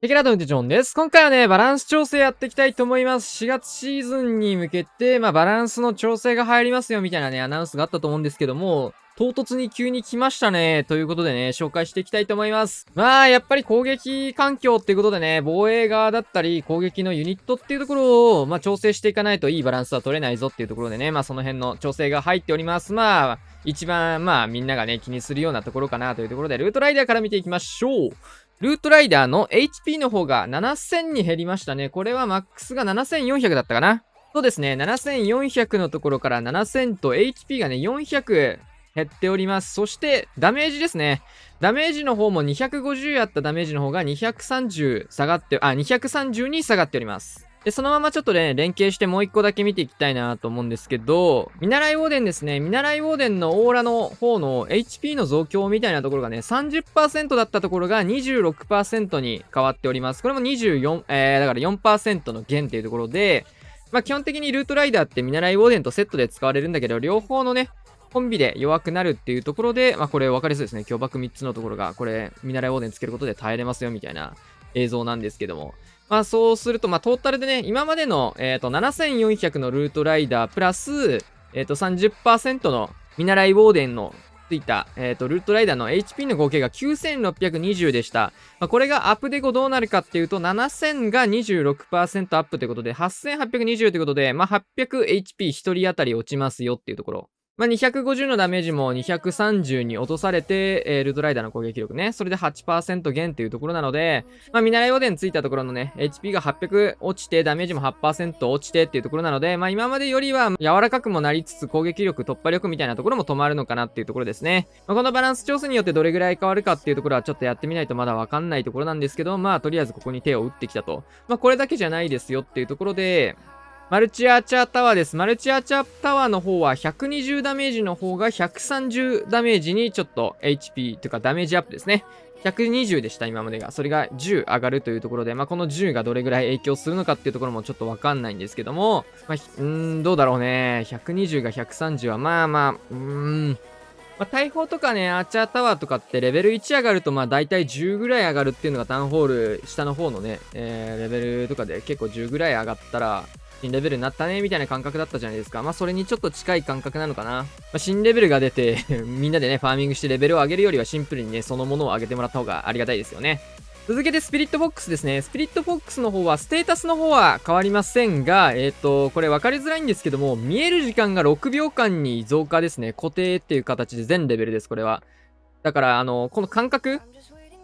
テキラドンテジョンです。今回はね、バランス調整やっていきたいと思います。4月シーズンに向けて、バランスの調整が入りますよ、みたいなね、アナウンスがあったと思うんですけども、唐突に急に来ましたね。ということでね、紹介していきたいと思います。やっぱり攻撃環境っていうことでね、防衛側だったり、攻撃のユニットっていうところを、調整していかないといいバランスは取れないぞっていうところでね、その辺の調整が入っております。一番、みんながね、気にするようなところかなというところで、ルートライダーから見ていきましょう。ルートライダーの HP の方が7000に減りましたね。これはマックスが7400だったかな。そうですね。7400のところから7000と HP がね、400減っております。そして、ダメージですね。ダメージの方も250あったダメージの方が230下がって、230に下がっております。で、そのままちょっとね、連携してもう一個だけ見ていきたいなと思うんですけど、見習いウォーデンですね。見習いウォーデンのオーラの方の HP の増強みたいなところがね、30% だったところが 26% に変わっております。これも24、だから 4% の減っていうところで、基本的にルートライダーって見習いウォーデンとセットで使われるんだけど、両方のね、コンビで弱くなるっていうところで、これ分かりやすいですね。巨爆3つのところが、これ、見習いウォーデンつけることで耐えれますよ、みたいな映像なんですけども。そうすると、トータルでね、今までの、7400のルートライダープラス、30% の見習いウォーデンのついた、ルートライダーの HP の合計が9620でした。これがアップデ後どうなるかっていうと、7000が 26% アップということで、8820ということで、800HP 一人当たり落ちますよっていうところ。250のダメージも230に落とされて、ルートライダーの攻撃力ね、それで 8% 減っていうところなので、見習いおでんついたところのね、HP が800落ちて、ダメージも 8% 落ちてっていうところなので、今までよりは柔らかくもなりつつ、攻撃力、突破力みたいなところも止まるのかなっていうところですね。このバランス調整によってどれぐらい変わるかっていうところはちょっとやってみないとまだわかんないところなんですけど、とりあえずここに手を打ってきたと。これだけじゃないですよっていうところで、マルチアーチャータワーです。マルチアーチャータワーの方は120ダメージの方が130ダメージにちょっと HP というかダメージアップですね。120でした、今までが。それが10上がるというところで、この10がどれぐらい影響するのかっていうところもちょっとわかんないんですけども、どうだろうね。120が130は大砲とかね、アーチャータワーとかってレベル1上がると大体10ぐらい上がるっていうのがタウンホール下の方のね、レベルとかで結構10ぐらい上がったら、新レベルになったねみたいな感覚だったじゃないですか。それにちょっと近い感覚なのかな。新レベルが出てみんなでね、ファーミングしてレベルを上げるよりはシンプルにね、そのものを上げてもらった方がありがたいですよね。続けてスピリットフォックスですね。スピリットフォックスの方は、ステータスの方は変わりませんが、これ分かりづらいんですけども、見える時間が6秒間に増加ですね。固定っていう形で全レベルです、これは。だから、この感覚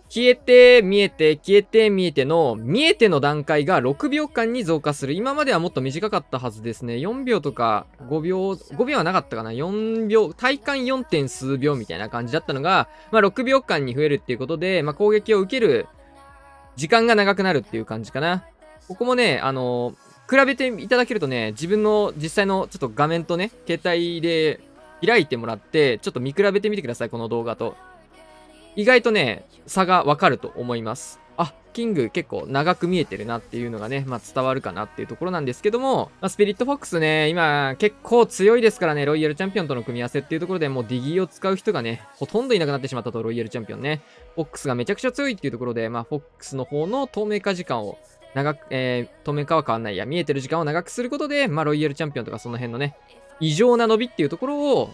消えて、見えて、消えて、見えての、見えての段階が6秒間に増加する。今まではもっと短かったはずですね。4秒とか5秒、5秒はなかったかな。4秒、体感 4. 点数秒みたいな感じだったのが、6秒間に増えるっていうことで、攻撃を受ける時間が長くなるっていう感じかな。ここもね、比べていただけるとね、自分の実際のちょっと画面とね、携帯で開いてもらって、ちょっと見比べてみてください、この動画と。意外とね、差がわかると思います。キング結構長く見えてるなっていうのがね、伝わるかなっていうところなんですけども、スピリットフォックスね、今結構強いですからね、ロイヤルチャンピオンとの組み合わせっていうところでもうディギーを使う人がね、ほとんどいなくなってしまったと、ロイヤルチャンピオンね。フォックスがめちゃくちゃ強いっていうところで、フォックスの方の透明化時間を長く、透明化は変わんないや、見えてる時間を長くすることで、ロイヤルチャンピオンとかその辺のね、異常な伸びっていうところを、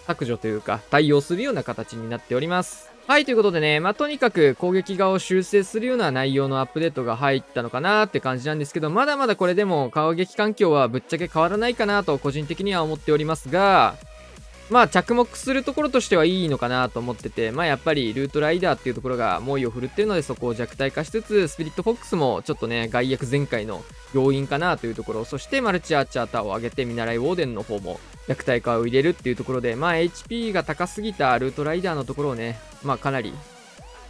削除というか、対応するような形になっております。はい、ということでね、とにかく攻撃側を修正するような内容のアップデートが入ったのかなって感じなんですけど、まだまだこれでも攻撃環境はぶっちゃけ変わらないかなと個人的には思っておりますが、着目するところとしてはいいのかなと思ってて、やっぱりルートライダーっていうところが猛威を振るってるので、そこを弱体化しつつ、スピリットフォックスもちょっとね、外役全開の要因かなというところ、そしてマルチアーチャーターを上げて見習いウォーデンの方も弱体化を入れるっていうところで、HP が高すぎたルートライダーのところをね、かなり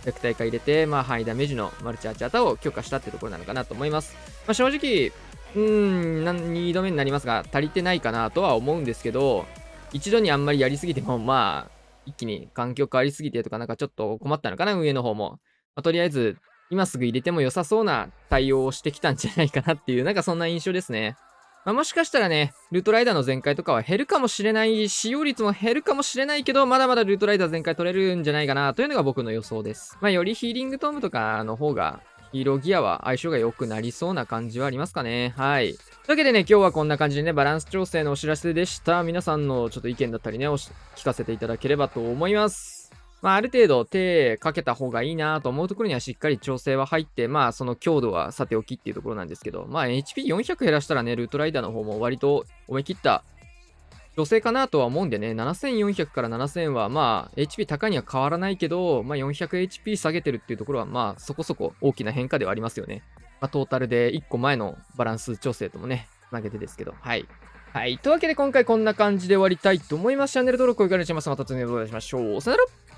弱体化入れて、ハイダメージのマルチアーチャーターを強化したっていうところなのかなと思います。正直、2度目になりますが、足りてないかなとは思うんですけど、一度にあんまりやりすぎても、一気に環境変わりすぎてとかなんかちょっと困ったのかな、上の方も。とりあえず、今すぐ入れても良さそうな対応をしてきたんじゃないかなっていう、なんかそんな印象ですね。もしかしたらね、ルートライダーの全開とかは減るかもしれない、使用率も減るかもしれないけど、まだまだルートライダー全開取れるんじゃないかなというのが僕の予想です。よりヒーリングトームとかの方がヒーローギアは相性が良くなりそうな感じはありますかね。はい。というわけでね、今日はこんな感じでね、バランス調整のお知らせでした。皆さんのちょっと意見だったりね、聞かせていただければと思います。まあ、ある程度手かけた方がいいなと思うところにはしっかり調整は入って、まあ、その強度はさておきっていうところなんですけど、まあ、HP400 減らしたらね、ルートライダーの方も割と思い切った調整かなとは思うんでね、7400から7000はまあ、HP 高には変わらないけど、まあ 400HP 下げてるっていうところはまあ、そこそこ大きな変化ではありますよね。まあ、トータルで1個前のバランス調整ともね、投げてですけど、はい。はい。というわけで今回こんな感じで終わりたいと思います。チャンネル登録をいかがにします。また次の動画でお会いしましょう。さよなら。